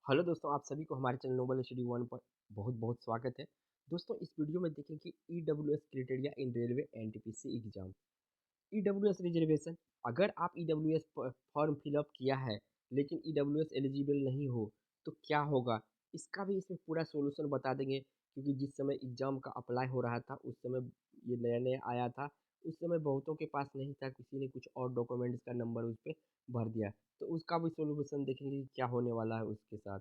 Hello दोस्तों, आप सभी को हमारे चैनल नोबल स्टडी वन पर बहुत-बहुत स्वागत है। दोस्तों, इस वीडियो में देखें कि EWS criteria in railway NTPC exam. EWS reservation, अगर आप ईडब्ल्यूएस फॉर्म फिलअप किया है लेकिन ईडब्ल्यूएस एलिजिबल नहीं हो तो क्या होगा, इसका भी इसमें पूरा सॉल्यूशन बता देंगे। क्योंकि जिस समय एग्जाम का अप्लाई हो रहा था उस समय ये नया नया आया था। उस समय बहुतों के पास नहीं था, किसी ने कुछ और डॉक्यूमेंट्स का नंबर उस पर भर दिया। तो उसका भी सॉल्यूशन देखेंगे कि क्या होने वाला है उसके साथ।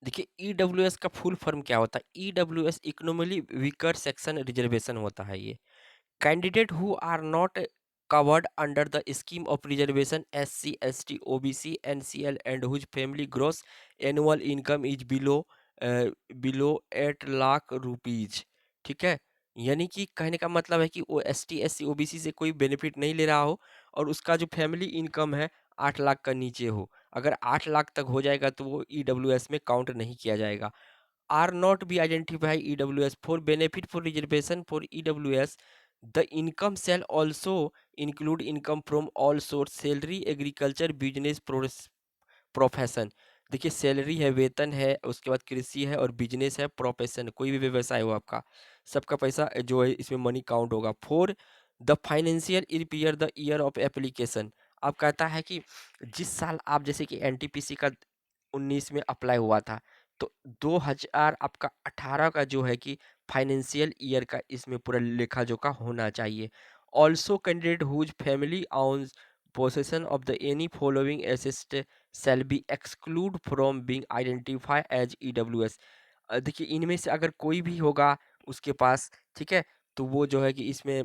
देखिए ईडब्ल्यूएस का फुल फॉर्म क्या होता है। EWS economically weaker section reservation होता है। ये candidate who are not covered under the scheme of reservation SC, ST, OBC, NCL and whose family gross annual income is below 8 lakh rupees. ठीक है, यानी कि कहने का मतलब है कि वो ST, SC, OBC से कोई बेनिफिट नहीं ले रहा हो और उसका जो फैमिली इनकम है 8 लाख का नीचे हो। अगर 8 लाख तक हो जाएगा तो वो ईडब्ल्यूएस में काउंट नहीं किया जाएगा। Are not be identify EWS for benefit for reservation for EWS the income shall also include income from all source salary agriculture business profession. देखिए सैलरी है, वेतन है, उसके बाद कृषि है और बिजनेस है, प्रोफेशन कोई भी व्यवसाय हो आपका, सबका पैसा जो है इसमें मनी काउंट होगा। Four the financial year the year of application. अब कहता है कि जिस साल आप जैसे कि एनटीपीसी का 19 में अप्लाई हुआ था, तो 2000 आपका 18 का जो है कि फाइनेंशियल ईयर का इसमें पूरा लेखा जोखा होना चाहिए। Also candidate whose family owns possession of the any following assist shall be exclude from being identified as EWS। देखिए इनमें से अगर कोई भी होगा उसके पास, ठीक है, तो वो जो है कि इसमें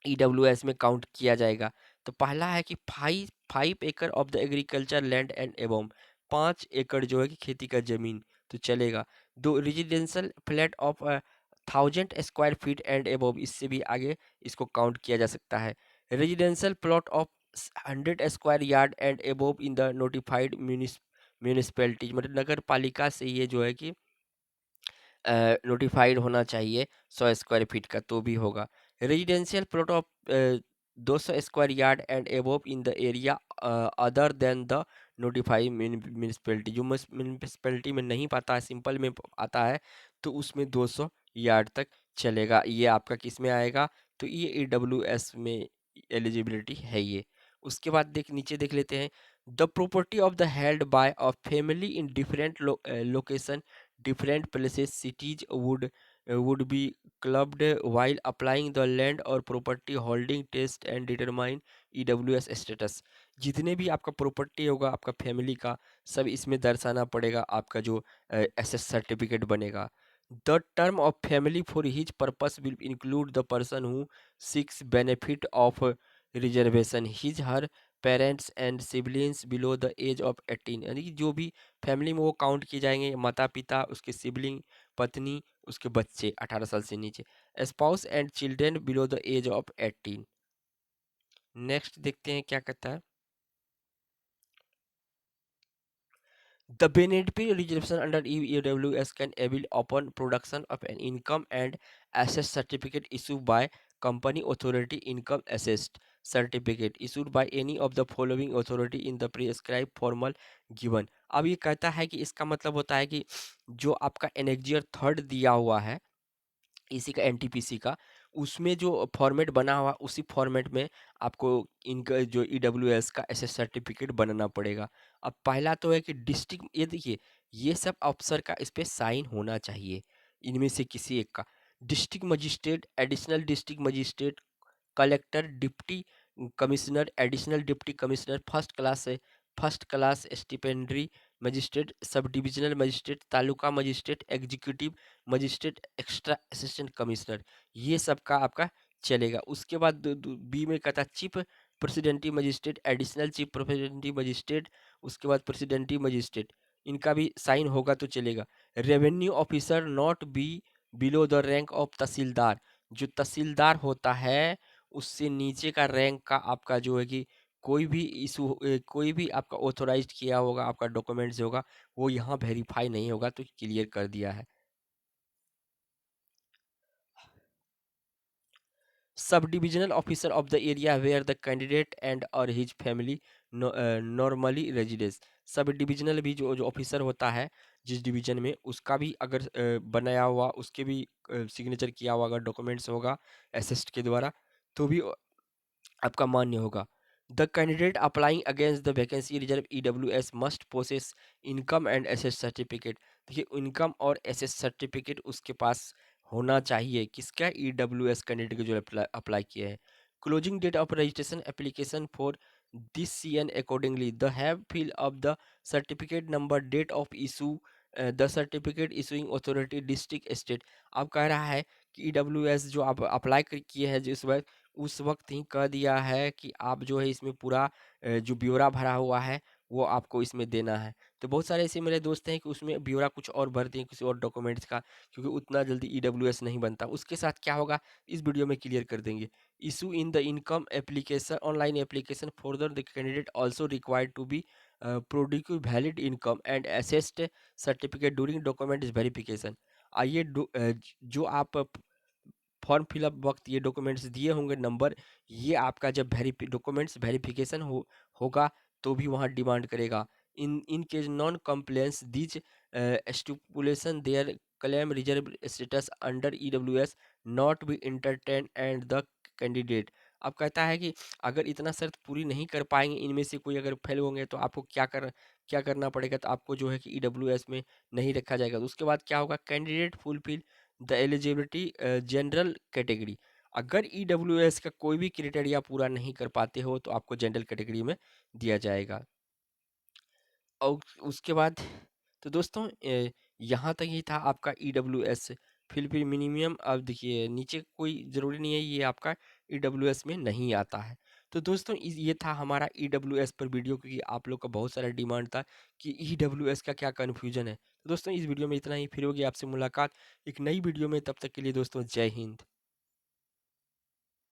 ईडब्ल्यूएस में काउंट किया जाएगा। तो पहला है कि 5 acre of the agriculture land and above, 5 एकड़ जो है कि खेती का जमीन तो चलेगा। दो residential flat of 1000 square feet and above, इससे भी आगे इसको काउंट किया जा सकता है। Residential plot of 100 square yard and above in the notified municipalities, मतलब नगर पालिका से ये जो है कि नोटिफाइड होना चाहिए 100 स्क्वायर फीट का, तो भी होगा। Residential plot of 200 square yard and above in the area other than the notified municipality, जो म्यूनिसपैलिटी में नहीं पाता है, सिंपल में आता है, तो उसमें 200 यार्ड तक चलेगा। ये आपका किस में आएगा, तो ये EWS में एलिजिबिलिटी है ये। उसके बाद नीचे देख लेते हैं। The property of the held by a family in different location different places cities would be clubbed while applying the land or property holding test and determine EWS status। जितने भी आपका प्रॉपर्टी होगा आपका फैमिली का, सब इसमें दर्शाना पड़ेगा, आपका जो एसएस सर्टिफिकेट बनेगा। The term of family for his purpose will include the person who seeks benefit of reservation his her parents and siblings below the age of 18, यानी कि जो भी फैमिली में वो काउंट किए जाएंगे, माता पिता, उसके सिबलिंग, पत्नी, उसके बच्चे 18 साल से नीचे, spouse and children below the age of 18। Next देखते हैं क्या कहता है। The benefit reservation under EWS can avail upon production of an income and asset certificate issued by company authority income assessed certificate issued by any of the following authority in the prescribed formal given। अब ये कहता है कि इसका मतलब होता है कि जो आपका एनेक्जियर थर्ड दिया हुआ है इसी का एनटीपीसी का, उसमें जो फॉर्मेट बना हुआ उसी फॉर्मेट में आपको इनका जो ईडब्ल्यूएस का एसएस सर्टिफिकेट बनाना पड़ेगा। अब पहला तो है कि डिस्ट्रिक्ट, ये देखिए ये सब अफसर का इस पे साइन होना चाहिए, इनमें से किसी एक का। District magistrate, additional district magistrate, collector, deputy commissioner, additional deputy commissioner, first class stipendiary magistrate, sub divisional magistrate, taluka magistrate, executive magistrate, extra assistant commissioner, ये सब का आपका चलेगा। उसके बाद बी में कहता है chief presidency magistrate, additional chief presidency magistrate, उसके बाद प्रेसिडेंटी मजिस्ट्रेट, इनका भी साइन होगा तो चलेगा। Revenue officer not be below the rank of tehsildar, जो तहसीलदार होता है उससे नीचे का रैंक का आपका जो है कि कोई भी कोई भी आपका ऑथोराइज्ड किया होगा आपका डॉक्यूमेंट्स होगा, वो यहाँ वेरीफाई नहीं होगा, तो क्लियर कर दिया है। Sub divisional officer of the area where the candidate and और his family normally residence. Sub divisional भी जो जो ऑफिसर होता है जिस डिवीजन में, उसका भी अगर बनाया हुआ, उसके भी सिग्नेचर किया हुआ अगर डॉक्यूमेंट्स होगा एसएसटी के द्वारा, तो भी आपका मान्य होगा। The candidate applying against the vacancy reserve EWS must possess income and एसेस सर्टिफिकेट। देखिए, इनकम और एसेस सर्टिफिकेट उसके पास होना चाहिए, किसका? ईडब्ल्यूएस कैंडिडेट के जो अप्लाई किए हैं। Closing date of registration application for this CN accordingly the have fill of the certificate number, date of issue, the certificate issuing authority district state. अब कह रहा है कि ईडब्ल्यूएस जो आप अप्लाई किए हैं जिस वक्त, उस वक्त ही कह दिया है कि आप जो है इसमें पूरा जो ब्यौरा भरा हुआ है वो आपको इसमें देना है। तो बहुत सारे ऐसे मेरे दोस्त हैं कि उसमें ब्यौरा कुछ और भर दिए किसी और डॉक्यूमेंट्स का, क्योंकि उतना जल्दी ईडब्ल्यूएस नहीं बनता। उसके साथ क्या होगा इस वीडियो में क्लियर कर देंगे। Issue in the income application, online application for the candidate also required to be produce valid income and assessed certificate during document verification. आइए जो आप फॉर्म फिलअप वक्त ये डॉक्यूमेंट्स दिए होंगे नंबर, ये आपका जब डॉक्यूमेंट्स वेरिफिकेशन होगा तो भी वहाँ डिमांड करेगा। In in case non compliance these stipulation their claim reserve status under EWS not be entertain and the candidate. अब कहता है कि अगर इतना शर्त पूरी नहीं कर पाएंगे, इनमें से कोई अगर फेल होंगे तो आपको क्या करना पड़ेगा, तो आपको जो है कि ईडब्ल्यूएस में नहीं रखा जाएगा। तो उसके बाद क्या होगा? Candidate fulfil the eligibility general category. अगर ईडब्ल्यूएस का कोई भी क्राइटेरिया पूरा नहीं कर पाते हो तो आपको जनरल कैटेगरी में दिया जाएगा। और उसके बाद तो दोस्तों यहाँ तक ही था आपका ईडब्ल्यूएस। फिर मिनिमम, अब देखिए नीचे कोई ज़रूरी नहीं है, ये आपका ईडब्ल्यूएस में नहीं आता है। तो दोस्तों ये था हमारा ईडब्ल्यूएस पर वीडियो, क्योंकि आप लोग का बहुत सारा डिमांड था कि ईडब्ल्यूएस का क्या कन्फ्यूजन है। तो दोस्तों इस वीडियो में इतना ही, फिर होगी आपसे मुलाकात एक नई वीडियो में। तब तक के लिए दोस्तों जय हिंद।